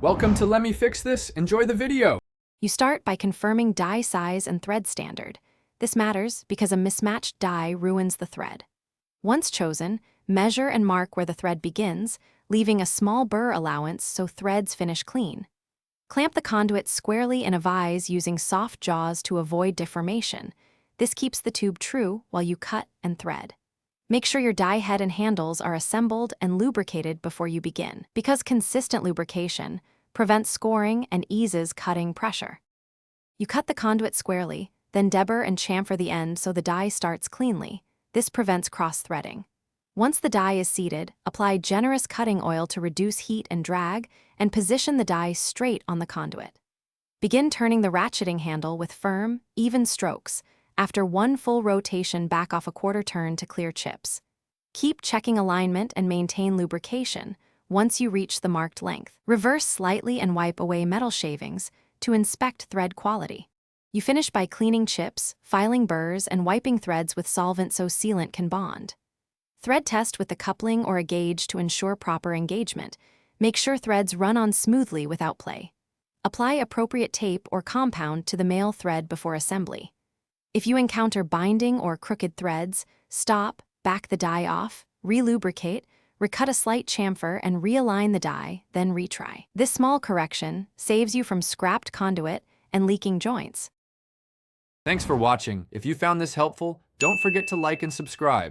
Welcome to Let Me Fix This. Enjoy the video. You start by confirming dye size and thread standard. This matters because a mismatched dye ruins the thread. Once chosen, measure and mark where the thread begins, leaving a small burr allowance so threads finish clean. Clamp the conduit squarely in a vise using soft jaws to avoid deformation. This keeps the tube true while you cut and thread. Make sure your dye head and handles are assembled and lubricated before you begin, because consistent lubrication prevents scoring and eases cutting pressure. You cut the conduit squarely, then deburr and chamfer the end so the dye starts cleanly. This prevents cross-threading. Once the dye is seated, apply generous cutting oil to reduce heat and drag, and position the dye straight on the conduit. Begin turning the ratcheting handle with firm, even strokes. After one full rotation, back off a quarter turn to clear chips. Keep checking alignment and maintain lubrication once you reach the marked length. Reverse slightly and wipe away metal shavings to inspect thread quality. You finish by cleaning chips, filing burrs, and wiping threads with solvent so sealant can bond. Thread test with a coupling or a gauge to ensure proper engagement. Make sure threads run on smoothly without play. Apply appropriate tape or compound to the male thread before assembly. If you encounter binding or crooked threads, stop, back the dye off, relubricate, recut a slight chamfer, and realign the dye, then retry. This small correction saves you from scrapped conduit and leaking joints. Thanks for watching. If you found this helpful, don't forget to like and subscribe.